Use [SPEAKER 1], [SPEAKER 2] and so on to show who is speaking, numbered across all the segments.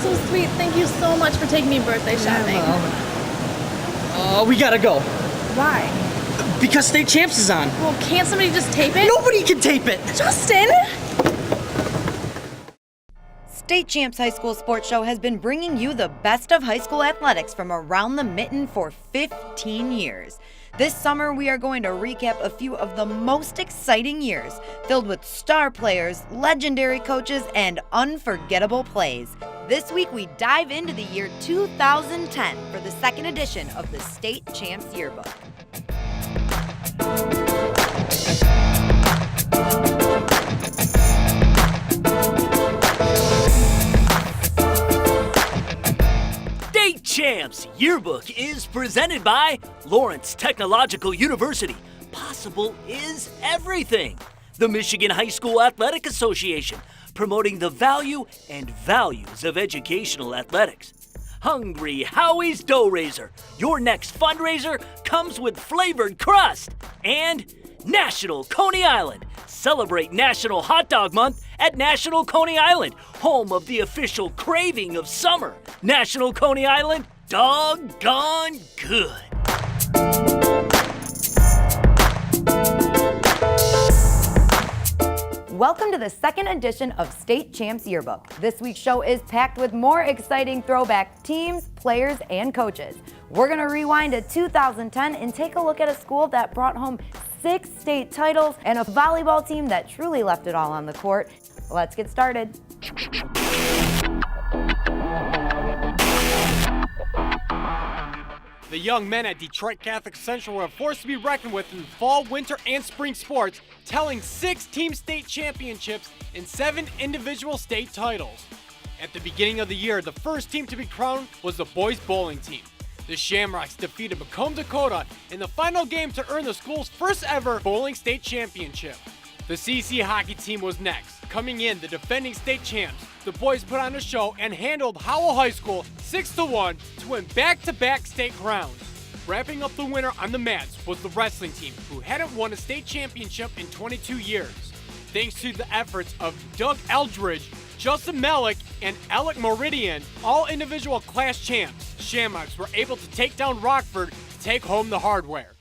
[SPEAKER 1] so sweet. Thank you so much for taking me birthday shopping.
[SPEAKER 2] We gotta go.
[SPEAKER 1] Why?
[SPEAKER 2] Because State Champs is on.
[SPEAKER 1] Well, can't somebody just tape it?
[SPEAKER 2] Nobody can tape it.
[SPEAKER 1] Justin!
[SPEAKER 3] State Champs High School Sports Show has been bringing you the best of high school athletics from around the mitten for 15 years. This summer, we are going to recap a few of the most exciting years, filled with star players, legendary coaches, and unforgettable plays. This week, we dive into the year 2010 for the second edition of the State Champs Yearbook.
[SPEAKER 4] State Champs Yearbook is presented by Lawrence Technological University. Possible is everything. The Michigan High School Athletic Association, promoting the value and values of educational athletics. Hungry Howie's Dough Raiser. Your next fundraiser comes with flavored crust. And National Coney Island. Celebrate National Hot Dog Month at National Coney Island, home of the official craving of summer. National Coney Island, doggone good.
[SPEAKER 3] Welcome to the second edition of State Champs Yearbook. This week's show is packed with more exciting throwback teams, players, and coaches. We're going to rewind to 2010 and take a look at a school that brought home 6 state titles and a volleyball team that truly left it all on the court. Let's get started.
[SPEAKER 5] The young men at Detroit Catholic Central were a force to be reckoned with in fall, winter, and spring sports, telling 6 team state championships and 7 individual state titles. At the beginning of the year, the first team to be crowned was the boys bowling team. The Shamrocks defeated Macomb, Dakota in the final game to earn the school's first ever bowling state championship. The CC hockey team was next. Coming in, the defending state champs, the boys put on a show and handled Howell High School 6-1 to win back-to-back state crowns. Wrapping up the winner on the mats was the wrestling team, who hadn't won a state championship in 22 years. Thanks to the efforts of Doug Eldridge, Justin Melick, and Alec Meridian, all individual class champs, Shamrocks were able to take down Rockford to take home the hardware.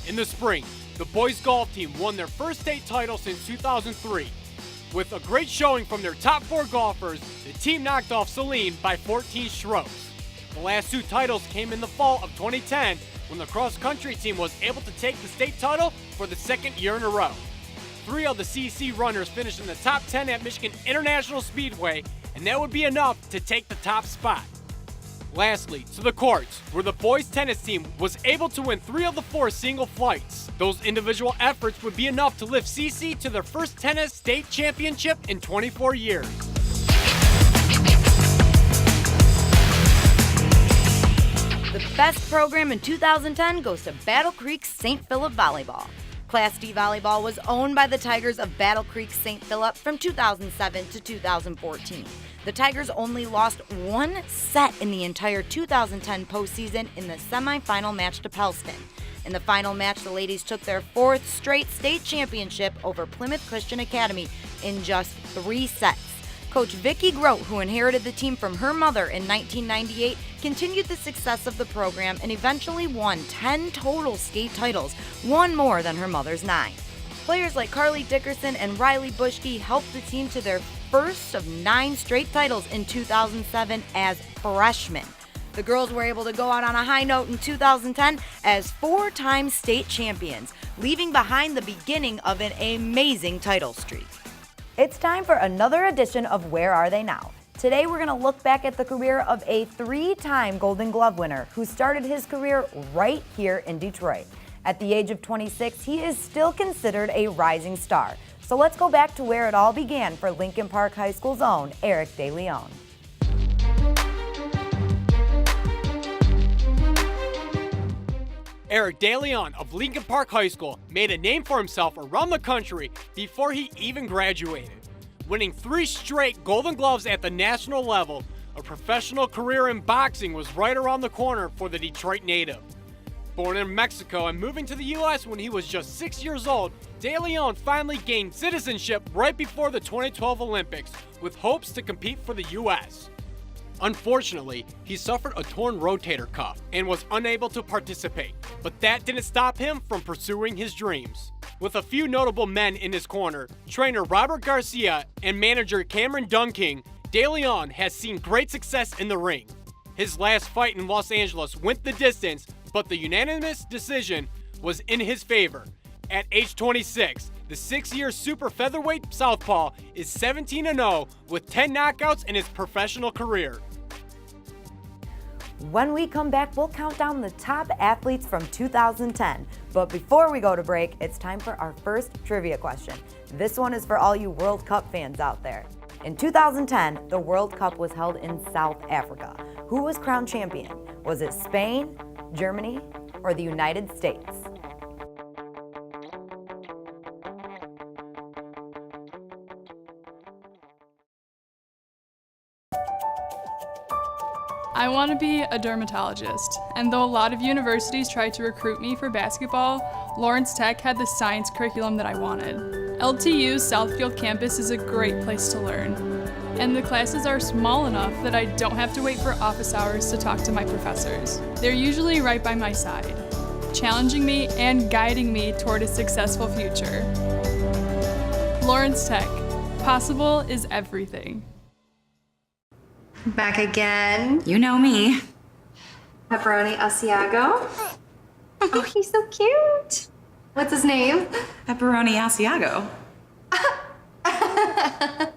[SPEAKER 5] In the spring, the boys golf team won their first state title since 2003. With a great showing from their top 4 golfers, the team knocked off Saline by 14 strokes. The last 2 titles came in the fall of 2010 when the cross-country team was able to take the state title for the second year in a row. 3 of the CC runners finished in the top 10 at Michigan International Speedway, and that would be enough to take the top spot. Lastly, to the courts, where the boys tennis team was able to win 3 of the 4 single flights. Those individual efforts would be enough to lift CC to their first tennis state championship in 24 years.
[SPEAKER 3] The best program in 2010 goes to Battle Creek St. Philip Volleyball. Class D volleyball was owned by the Tigers of Battle Creek St. Philip from 2007 to 2014. The Tigers only lost 1 set in the entire 2010 postseason in the semifinal match to Pelston. In the final match, the ladies took their 4th straight state championship over Plymouth Christian Academy in just 3 sets. Coach Vicki Grote, who inherited the team from her mother in 1998, continued the success of the program and eventually won 10 total state titles, 1 more than her mother's 9. Players like Carly Dickerson and Riley Bushke helped the team to their first of 9 straight titles in 2007 as freshmen. The girls were able to go out on a high note in 2010 as 4-time state champions, leaving behind the beginning of an amazing title streak. It's time for another edition of Where Are They Now? Today we're going to look back at the career of a 3-time Golden Glove winner who started his career right here in Detroit. At the age of 26, he is still considered a rising star. So let's go back to where it all began for Lincoln Park High School's own Eric DeLeon.
[SPEAKER 5] Eric DeLeon of Lincoln Park High School made a name for himself around the country before he even graduated. Winning 3 straight Golden Gloves at the national level, a professional career in boxing was right around the corner for the Detroit native. Born in Mexico and moving to the U.S. when he was just 6 years old, DeLeon finally gained citizenship right before the 2012 Olympics with hopes to compete for the U.S. Unfortunately, he suffered a torn rotator cuff and was unable to participate, but that didn't stop him from pursuing his dreams. With a few notable men in his corner, trainer Robert Garcia and manager Cameron Dunking, De Leon has seen great success in the ring. His last fight in Los Angeles went the distance, but the unanimous decision was in his favor. At age 26, the 6-year super featherweight southpaw is 17-0 with 10 knockouts in his professional career.
[SPEAKER 3] When we come back, we'll count down the top athletes from 2010. But before we go to break, it's time for our first trivia question. This one is for all you World Cup fans out there. In 2010, the World Cup was held in South Africa. Who was crowned champion? Was it Spain, Germany, or the United States?
[SPEAKER 6] I want to be a dermatologist, and though a lot of universities tried to recruit me for basketball, Lawrence Tech had the science curriculum that I wanted. LTU's Southfield campus is a great place to learn, and the classes are small enough that I don't have to wait for office hours to talk to my professors. They're usually right by my side, challenging me and guiding me toward a successful future. Lawrence Tech, possible is everything.
[SPEAKER 7] Back again.
[SPEAKER 8] You know me.
[SPEAKER 7] Pepperoni Asiago. Oh, he's so cute. What's his name?
[SPEAKER 8] Pepperoni Asiago.
[SPEAKER 7] I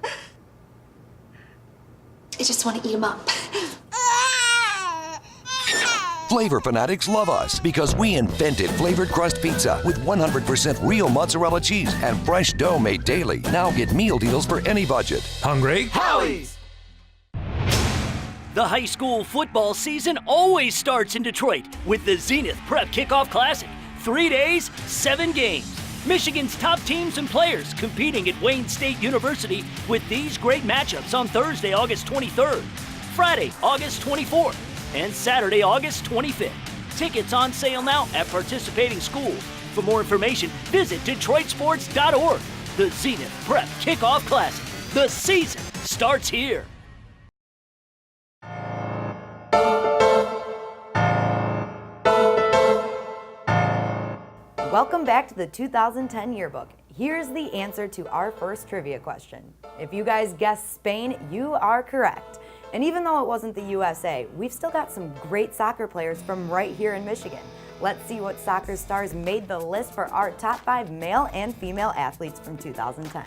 [SPEAKER 7] just want to eat him up.
[SPEAKER 9] Flavor fanatics love us because we invented flavored crust pizza with 100% real mozzarella cheese and fresh dough made daily. Now get meal deals for any budget.
[SPEAKER 10] Hungry?
[SPEAKER 4] Howie's! The high school football season always starts in Detroit with the Zenith Prep Kickoff Classic. 3 days, 7 games. Michigan's top teams and players competing at Wayne State University with these great matchups on Thursday, August 23rd, Friday, August 24th, and Saturday, August 25th. Tickets on sale now at participating schools. For more information, visit DetroitSports.org. The Zenith Prep Kickoff Classic. The season starts here.
[SPEAKER 3] Welcome back to the 2010 Yearbook. Here's the answer to our first trivia question. If you guys guessed Spain, you are correct. And even though it wasn't the USA, we've still got some great soccer players from right here in Michigan. Let's see what soccer stars made the list for our top 5 male and female athletes from 2010.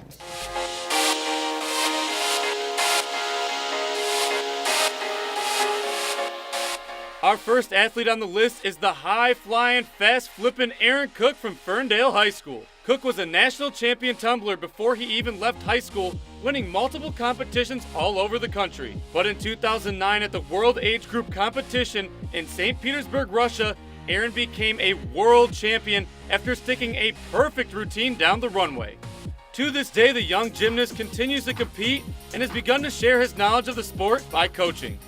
[SPEAKER 5] Our first athlete on the list is the high-flying, fast-flipping Aaron Cook from Ferndale High School. Cook was a national champion tumbler before he even left high school, winning multiple competitions all over the country. But in 2009 at the World Age Group competition in St. Petersburg, Russia, Aaron became a world champion after sticking a perfect routine down the runway. To this day, the young gymnast continues to compete and has begun to share his knowledge of the sport by coaching.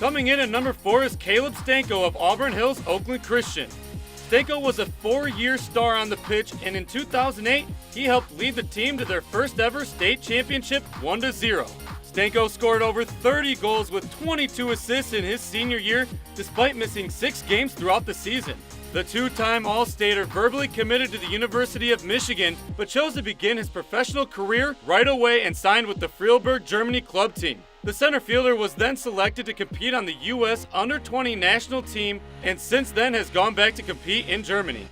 [SPEAKER 5] Coming in at number 4 is Caleb Stanko of Auburn Hills Oakland Christian. Stanko was a 4-year star on the pitch, and in 2008, he helped lead the team to their first ever state championship 1-0. Stanko scored over 30 goals with 22 assists in his senior year, despite missing 6 games throughout the season. The 2-time All-Stater verbally committed to the University of Michigan, but chose to begin his professional career right away and signed with the Freiburg, Germany club team. The center fielder was then selected to compete on the U.S. Under-20 national team and since then has gone back to compete in Germany.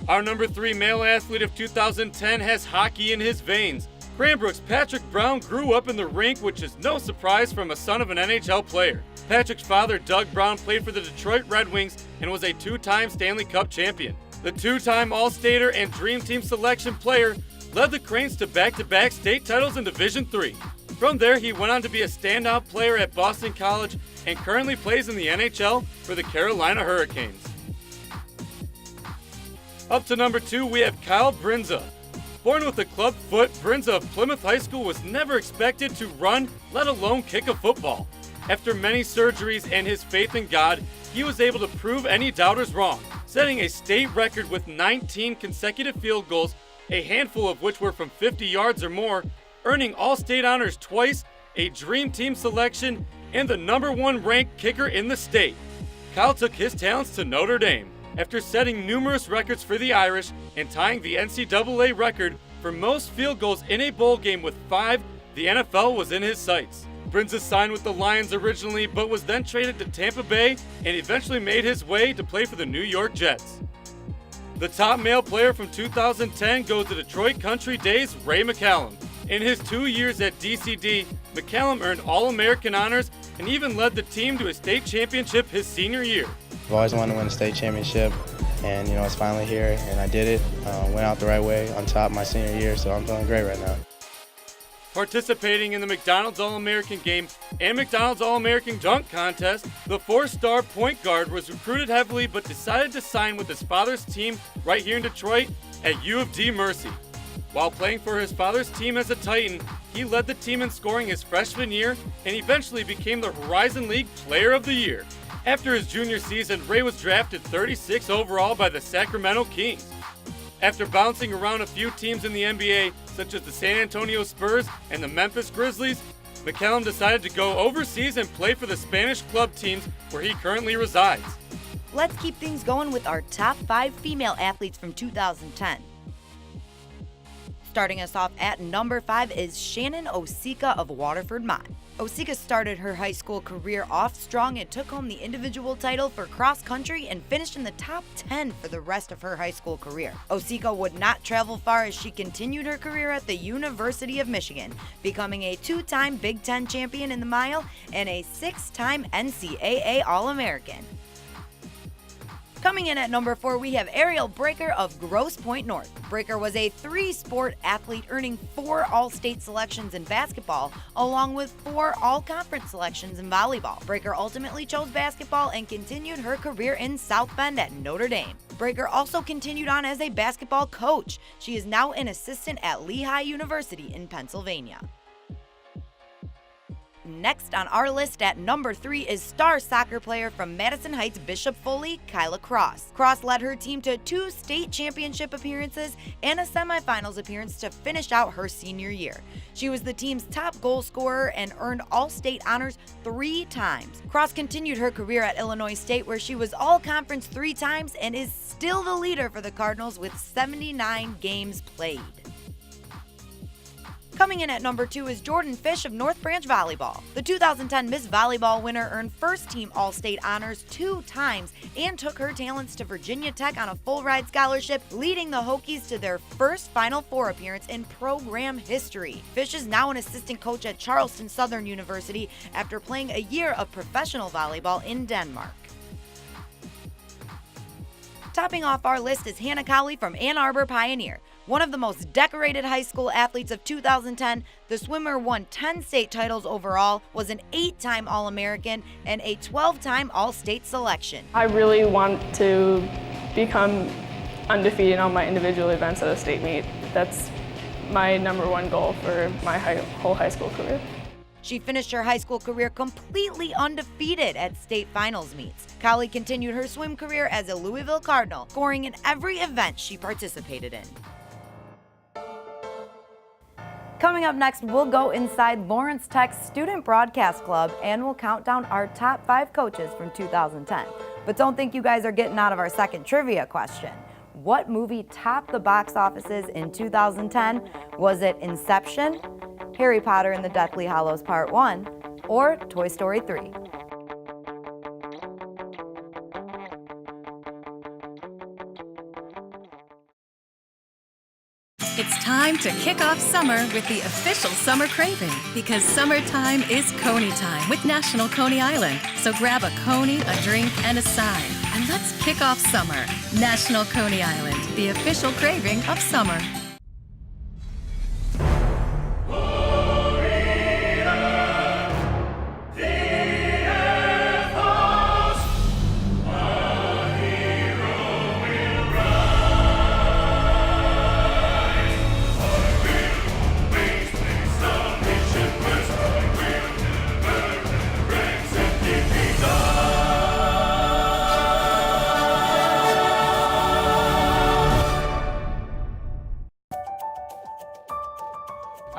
[SPEAKER 5] Our number 3 male athlete of 2010 has hockey in his veins. Cranbrook's Patrick Brown grew up in the rink, which is no surprise from a son of an NHL player. Patrick's father, Doug Brown, played for the Detroit Red Wings and was a 2-time Stanley Cup champion. The 2-time All-Stater and Dream Team selection player led the Cranes to back-to-back state titles in Division III. From there, he went on to be a standout player at Boston College and currently plays in the NHL for the Carolina Hurricanes. Up to number 2, we have Kyle Brinza. Born with a club foot, Brinza of Plymouth High School was never expected to run, let alone kick a football. After many surgeries and his faith in God, he was able to prove any doubters wrong, setting a state record with 19 consecutive field goals, a handful of which were from 50 yards or more, earning All-State honors twice, a Dream Team selection, and the #1 ranked kicker in the state. Kyle took his talents to Notre Dame. After setting numerous records for the Irish and tying the NCAA record for most field goals in a bowl game with 5, the NFL was in his sights. Brinza signed with the Lions originally, but was then traded to Tampa Bay and eventually made his way to play for the New York Jets. The top male player from 2010 goes to Detroit Country Days' Ray McCallum. In his 2 years at DCD, McCallum earned All-American honors and even led the team to a state championship his senior year.
[SPEAKER 10] I've always wanted to win a state championship, and it's finally here, and I did it. Went out the right way on top my senior year, so I'm feeling great right now.
[SPEAKER 5] Participating in the McDonald's All-American Game and McDonald's All-American Dunk Contest, the 4-star point guard was recruited heavily but decided to sign with his father's team right here in Detroit at U of D Mercy. While playing for his father's team as a Titan, he led the team in scoring his freshman year and eventually became the Horizon League Player of the Year. After his junior season, Ray was drafted 36 overall by the Sacramento Kings. After bouncing around a few teams in the NBA, such as the San Antonio Spurs and the Memphis Grizzlies, McCallum decided to go overseas and play for the Spanish club teams where he currently resides.
[SPEAKER 3] Let's keep things going with our top 5 female athletes from 2010. Starting us off at number 5 is Shannon Osika of Waterford Mott. Osika started her high school career off strong and took home the individual title for cross country and finished in the top 10 for the rest of her high school career. Osika would not travel far as she continued her career at the University of Michigan, becoming a 2-time Big Ten champion in the mile and a 6-time NCAA All-American. Coming in at number 4, we have Ariel Breaker of Grosse Pointe North. Breaker was a 3-sport athlete, earning 4 All-State selections in basketball, along with 4 All-Conference selections in volleyball. Breaker ultimately chose basketball and continued her career in South Bend at Notre Dame. Breaker also continued on as a basketball coach. She is now an assistant at Lehigh University in Pennsylvania. Next on our list at number 3 is star soccer player from Madison Heights Bishop Foley, Kyla Cross. Cross led her team to 2 state championship appearances and a semifinals appearance to finish out her senior year. She was the team's top goal scorer and earned all-state honors 3 times. Cross continued her career at Illinois State, where she was all-conference 3 times and is still the leader for the Cardinals with 79 games played. Coming in at number 2 is Jordan Fish of North Branch Volleyball. The 2010 Miss Volleyball winner earned first-team All-State honors 2 times and took her talents to Virginia Tech on a full-ride scholarship, leading the Hokies to their first Final Four appearance in program history. Fish is now an assistant coach at Charleston Southern University after playing a year of professional volleyball in Denmark. Topping off our list is Hannah Cowley from Ann Arbor Pioneer. One of the most decorated high school athletes of 2010, the swimmer won 10 state titles overall, was an 8-time All-American, and a 12-time All-State selection.
[SPEAKER 6] I really want to become undefeated on my individual events at a state meet. That's my number 1 goal for my whole high school career.
[SPEAKER 3] She finished her high school career completely undefeated at state finals meets. Cowley continued her swim career as a Louisville Cardinal, scoring in every event she participated in. Coming up next, we'll go inside Lawrence Tech's Student Broadcast Club and we'll count down our top 5 coaches from 2010. But don't think you guys are getting out of our second trivia question. What movie topped the box offices in 2010? Was it Inception, Harry Potter and the Deathly Hallows Part 1, or Toy Story 3?
[SPEAKER 11] It's time to kick off summer with the official summer craving, because summertime is Coney time with National Coney Island. So grab a Coney, a drink, and a side, and let's kick off summer. National Coney Island, the official craving of summer.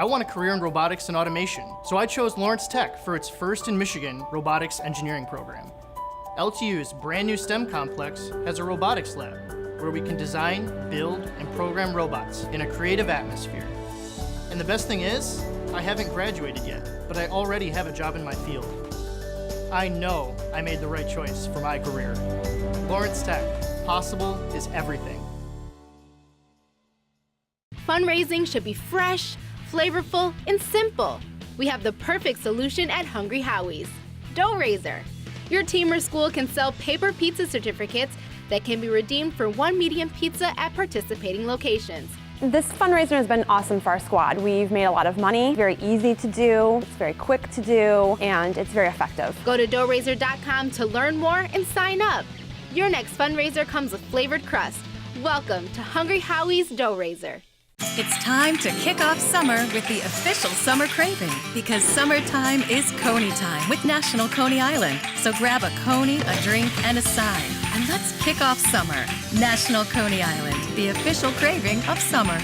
[SPEAKER 12] I want a career in robotics and automation, so I chose Lawrence Tech for its first in Michigan robotics engineering program. LTU's brand new STEM complex has a robotics lab where we can design, build, and program robots in a creative atmosphere. And the best thing is, I haven't graduated yet, but I already have a job in my field. I know I made the right choice for my career. Lawrence Tech, possible is everything.
[SPEAKER 13] Fundraising should be fresh, flavorful, and simple. We have the perfect solution at Hungry Howie's. Dough Raiser. Your team or school can sell paper pizza certificates that can be redeemed for one medium pizza at participating locations.
[SPEAKER 14] This fundraiser has been awesome for our squad. We've made a lot of money, very easy to do, it's very quick to do, and it's very effective.
[SPEAKER 13] Go to doughraiser.com to learn more and sign up. Your next fundraiser comes with flavored crust. Welcome to Hungry Howie's Dough Raiser.
[SPEAKER 11] It's time to kick off summer with the official summer craving, because summertime is Coney time with National Coney Island. So grab a Coney, a drink, and a side, and let's kick off summer. National Coney Island, the official craving of summer.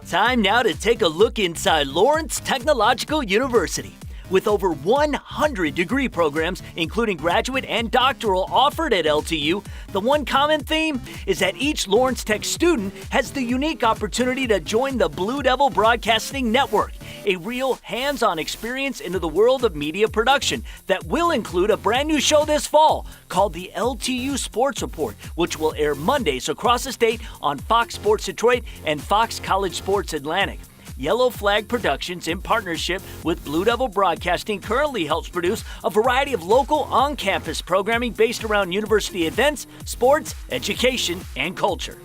[SPEAKER 4] Time now to take a look inside Lawrence Technological University. With over 100 degree programs, including graduate and doctoral, offered at LTU, the one common theme is that each Lawrence Tech student has the unique opportunity to join the Blue Devil Broadcasting Network, a real hands-on experience into the world of media production that will include a brand new show this fall called the LTU Sports Report, which will air Mondays across the state on Fox Sports Detroit and Fox College Sports Atlantic. Yellow Flag Productions, in partnership with Blue Devil Broadcasting, currently helps produce a variety of local on-campus programming based around university events, sports, education, and culture.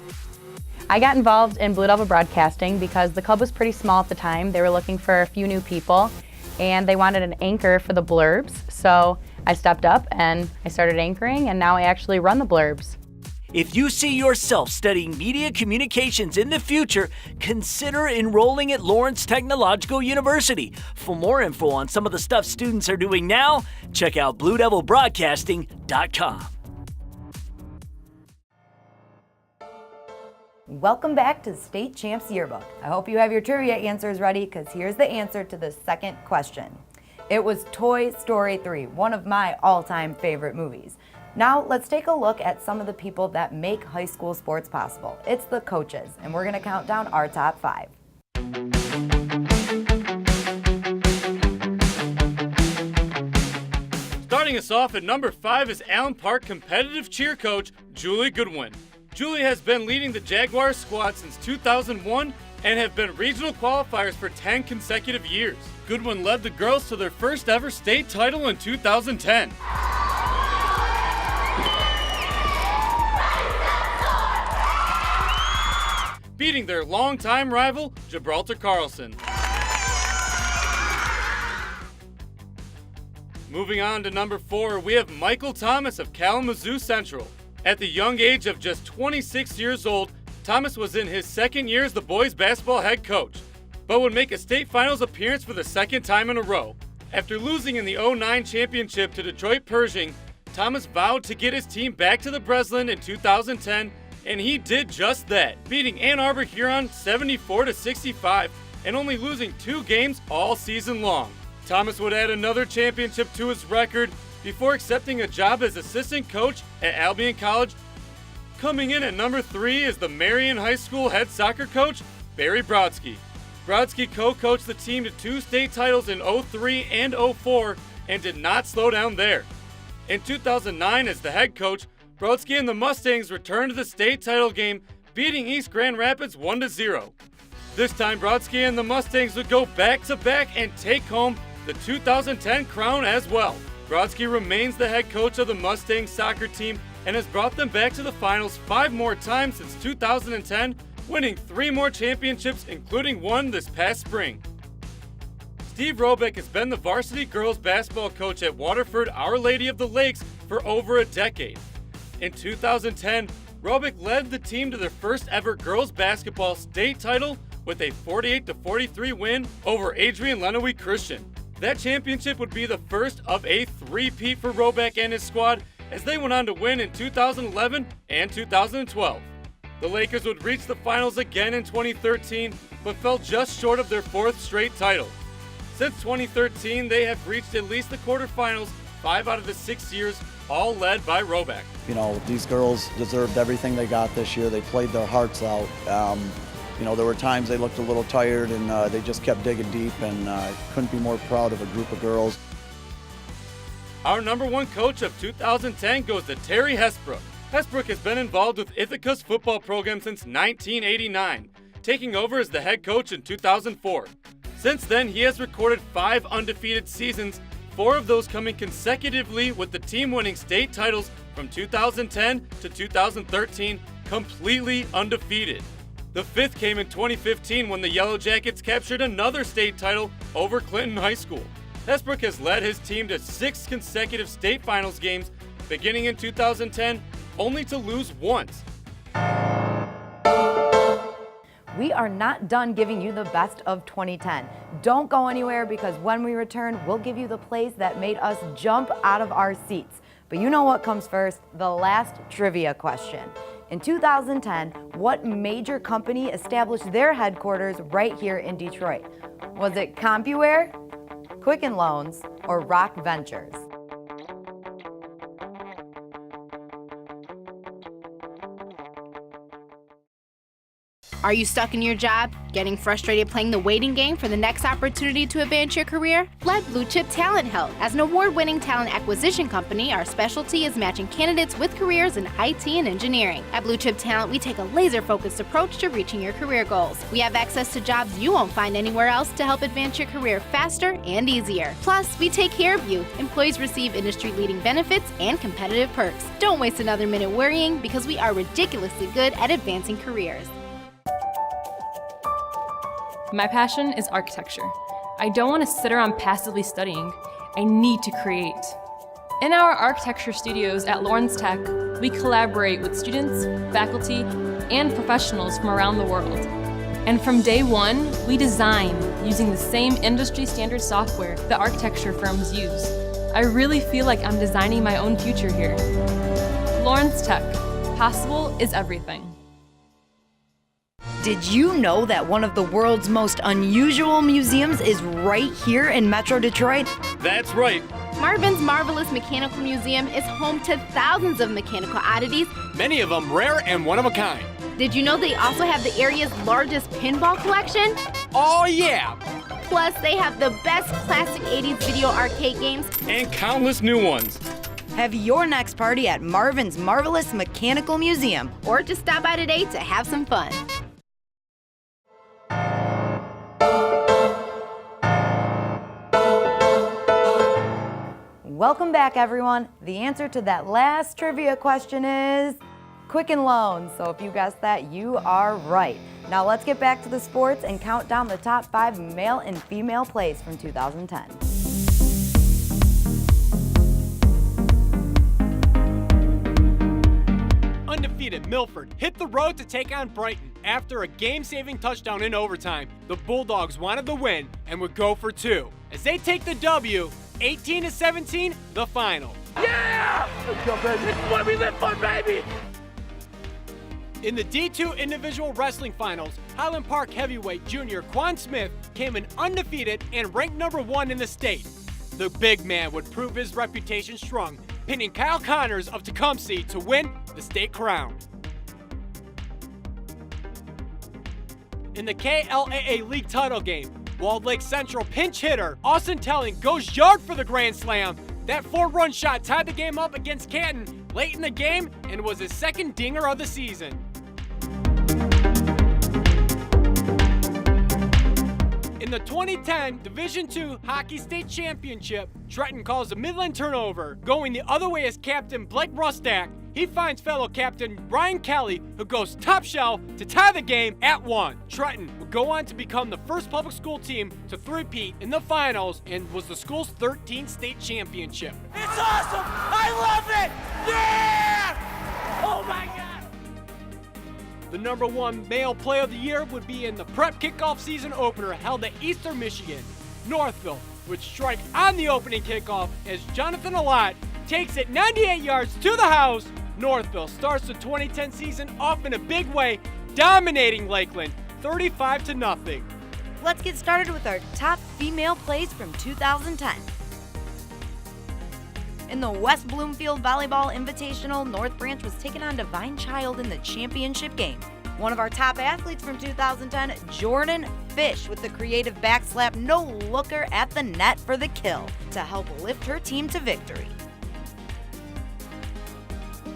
[SPEAKER 15] I got involved in Blue Devil Broadcasting because the club was pretty small at the time. They were looking for a few new people, and they wanted an anchor for the blurbs. So I stepped up and I started anchoring, and now I actually run the blurbs.
[SPEAKER 4] If you see yourself studying media communications in the future, consider enrolling at Lawrence Technological University. For more info on some of the stuff students are doing now, check out BlueDevilBroadcasting.com.
[SPEAKER 3] Welcome back to the State Champs Yearbook. I hope you have your trivia answers ready, because here's the answer to the second question. It was Toy Story 3, one of my all-time favorite movies. Now let's take a look at some of the people that make high school sports possible. It's the coaches, and we're going to count down our top 5.
[SPEAKER 5] Starting us off at number 5 is Allen Park competitive cheer coach Julie Goodwin. Julie has been leading the Jaguars squad since 2001 and have been regional qualifiers for 10 consecutive years. Goodwin led the girls to their first ever state title in 2010. Beating their longtime rival, Gibraltar Carlson. Moving on to number 4, we have Michael Thomas of Kalamazoo Central. At the young age of just 26 years old, Thomas was in his second year as the boys basketball head coach, but would make a state finals appearance for the second time in a row. After losing in the 2009 championship to Detroit Pershing, Thomas vowed to get his team back to the Breslin in 2010, and he did just that, beating Ann Arbor Huron 74-65 and only losing 2 games all season long. Thomas would add another championship to his record before accepting a job as assistant coach at Albion College. Coming in at number 3 is the Marion High School head soccer coach, Barry Brodsky. Brodsky co-coached the team to 2 state titles in 2003 and 2004 and did not slow down there. In 2009, as the head coach, Brodsky and the Mustangs returned to the state title game, beating East Grand Rapids 1-0. This time, Brodsky and the Mustangs would go back-to-back and take home the 2010 crown as well. Brodsky remains the head coach of the Mustangs soccer team and has brought them back to the finals 5 more times since 2010, winning 3 more championships, including one this past spring. Steve Robeck has been the varsity girls basketball coach at Waterford Our Lady of the Lakes for over a decade. In 2010, Robeck led the team to their first ever girls basketball state title with a 48-43 win over Adrian Lenawee Christian. That championship would be the first of a three-peat for Robeck and his squad, as they went on to win in 2011 and 2012. The Lakers would reach the finals again in 2013, but fell just short of their 4th straight title. Since 2013, they have reached at least the quarterfinals 5 out of the 6 years, all led by Roback.
[SPEAKER 16] You know, these girls deserved everything they got this year. They played their hearts out. You know, there were times they looked a little tired and they just kept digging deep, and couldn't be more proud of a group of girls.
[SPEAKER 5] Our number 1 coach of 2010 goes to Terry Hesbrook. Hesbrook has been involved with Ithaca's football program since 1989, taking over as the head coach in 2004. Since then, he has recorded 5 undefeated seasons, 4 of those coming consecutively with the team winning state titles from 2010 to 2013, completely undefeated. The 5th came in 2015 when the Yellow Jackets captured another state title over Clinton High School. Hesbrook has led his team to 6 consecutive state finals games, beginning in 2010, only to lose once.
[SPEAKER 3] We are not done giving you the best of 2010. Don't go anywhere, because when we return, we'll give you the plays that made us jump out of our seats. But you know what comes first? The last trivia question. In 2010, what major company established their headquarters right here in Detroit? Was it CompuWare, Quicken Loans, or Rock Ventures?
[SPEAKER 13] Are you stuck in your job? Getting frustrated playing the waiting game for the next opportunity to advance your career? Let Blue Chip Talent help. As an award-winning talent acquisition company, our specialty is matching candidates with careers in IT and engineering. At Blue Chip Talent, we take a laser-focused approach to reaching your career goals. We have access to jobs you won't find anywhere else to help advance your career faster and easier. Plus, we take care of you. Employees receive industry-leading benefits and competitive perks. Don't waste another minute worrying, because we are ridiculously good at advancing careers.
[SPEAKER 17] My passion is architecture. I don't want to sit around passively studying. I need to create. In our architecture studios at Lawrence Tech, we collaborate with students, faculty, and professionals from around the world. And from day one, we design using the same industry standard software that architecture firms use. I really feel like I'm designing my own future here. Lawrence Tech. Possible is everything.
[SPEAKER 3] Did you know that one of the world's most unusual museums is right here in Metro Detroit?
[SPEAKER 5] That's right.
[SPEAKER 13] Marvin's Marvelous Mechanical Museum is home to thousands of mechanical oddities,
[SPEAKER 5] Many of them rare and one of a kind.
[SPEAKER 13] Did you know they also have the area's largest pinball collection?
[SPEAKER 5] Oh yeah!
[SPEAKER 13] Plus, they have the best classic 80s video arcade games
[SPEAKER 5] And countless new ones.
[SPEAKER 3] Have your next party at Marvin's Marvelous Mechanical Museum.
[SPEAKER 13] Or just stop by today to have some fun.
[SPEAKER 3] Welcome back, everyone. The answer to that last trivia question is Quicken Loans. So if you guessed that, you are right. Now let's get back to the sports and count down the top 5 male and female plays from 2010.
[SPEAKER 5] Undefeated Milford hit the road to take on Brighton. After a game-saving touchdown in overtime, the Bulldogs wanted the win and would go for 2. As they take the W, 18-17, the final.
[SPEAKER 18] Yeah! Let's go, baby. This is what we live for, baby!
[SPEAKER 5] In the D2 individual wrestling finals, Highland Park heavyweight junior Quan Smith came in undefeated and ranked number 1 in the state. The big man would prove his reputation strong, pinning Kyle Connors of Tecumseh to win the state crown. In the KLAA League title game, Walled Lake Central pinch hitter Austin Telling goes yard for the grand slam. That 4-run shot tied the game up against Canton late in the game and was his second dinger of the season. In the 2010 Division II Hockey State Championship, Trenton calls a Midland turnover. Going the other way is captain Blake Rustak. He finds fellow captain Ryan Kelly, who goes top shelf to tie the game at 1. Trenton would go on to become the first public school team to three-peat in the finals and was the school's 13th state championship.
[SPEAKER 18] It's awesome! I love it! Yeah! Oh my God!
[SPEAKER 5] The number 1 male play of the year would be in the prep kickoff season opener held at Eastern Michigan. Northville would strike on the opening kickoff as Jonathan Allott takes it 98 yards to the house. Northville starts the 2010 season off in a big way, dominating Lakeland 35-0.
[SPEAKER 3] Let's get started with our top female plays from 2010. In the West Bloomfield Volleyball Invitational, North Branch was taking on Divine Child in the championship game. One of our top athletes from 2010, Jordan Fish, with the creative backslap no-looker at the net for the kill to help lift her team to victory.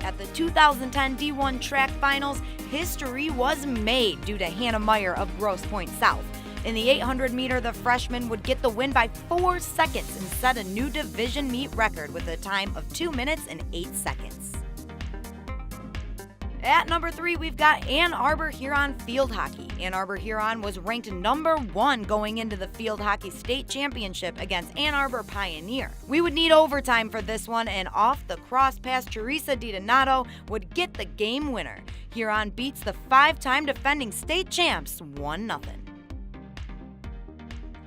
[SPEAKER 3] At the 2010 D1 track finals, history was made due to Hannah Meyer of Grosse Pointe South. In the 800 meter, the freshman would get the win by 4 seconds and set a new division meet record with a time of 2 minutes and 8 seconds. At number 3, we've got Ann Arbor Huron Field Hockey. Ann Arbor Huron was ranked number 1 going into the Field Hockey State Championship against Ann Arbor Pioneer. We would need overtime for this one, and off the cross pass, Teresa DiDonato would get the game winner. Huron beats the 5-time defending state champs 1-0.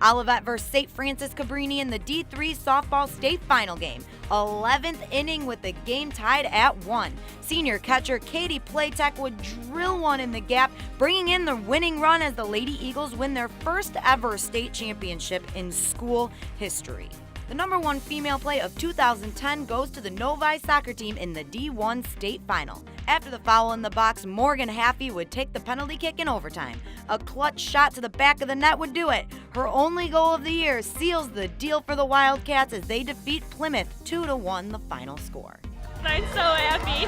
[SPEAKER 3] Olivet vs. St. Francis Cabrini in the D3 softball state final game. 11th inning with the game tied at 1. Senior catcher Katie Playtech would drill one in the gap, bringing in the winning run as the Lady Eagles win their first ever state championship in school history. The number 1 female play of 2010 goes to the Novi soccer team in the D1 state final. After the foul in the box, Morgan Haffey would take the penalty kick in overtime. A clutch shot to the back of the net would do it. Her only goal of the year seals the deal for the Wildcats as they defeat Plymouth 2-1 the final score.
[SPEAKER 19] I'm so happy.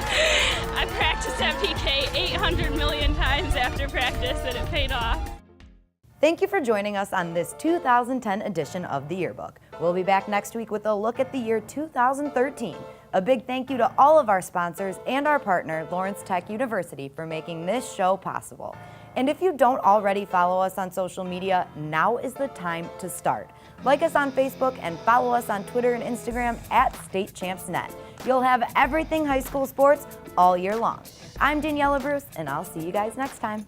[SPEAKER 19] I practiced MPK 800 million times after practice and it paid off.
[SPEAKER 3] Thank you for joining us on this 2010 edition of the Yearbook. We'll be back next week with a look at the year 2013. A big thank you to all of our sponsors and our partner, Lawrence Tech University, for making this show possible. And if you don't already follow us on social media, now is the time to start. Like us on Facebook and follow us on Twitter and Instagram at StateChampsNet. You'll have everything high school sports all year long. I'm Daniela Bruce, and I'll see you guys next time.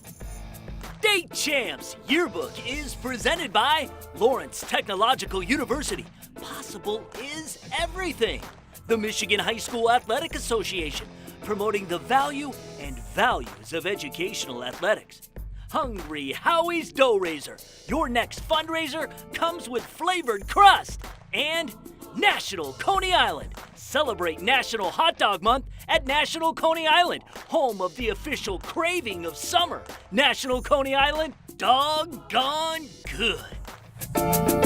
[SPEAKER 4] State Champs Yearbook is presented by Lawrence Technological University. Possible is everything. The Michigan High School Athletic Association, promoting the value and values of educational athletics. Hungry Howie's Dough Raiser. Your next fundraiser comes with flavored crust. And National Coney Island. Celebrate National Hot Dog Month at National Coney Island, home of the official craving of summer. National Coney Island, doggone good.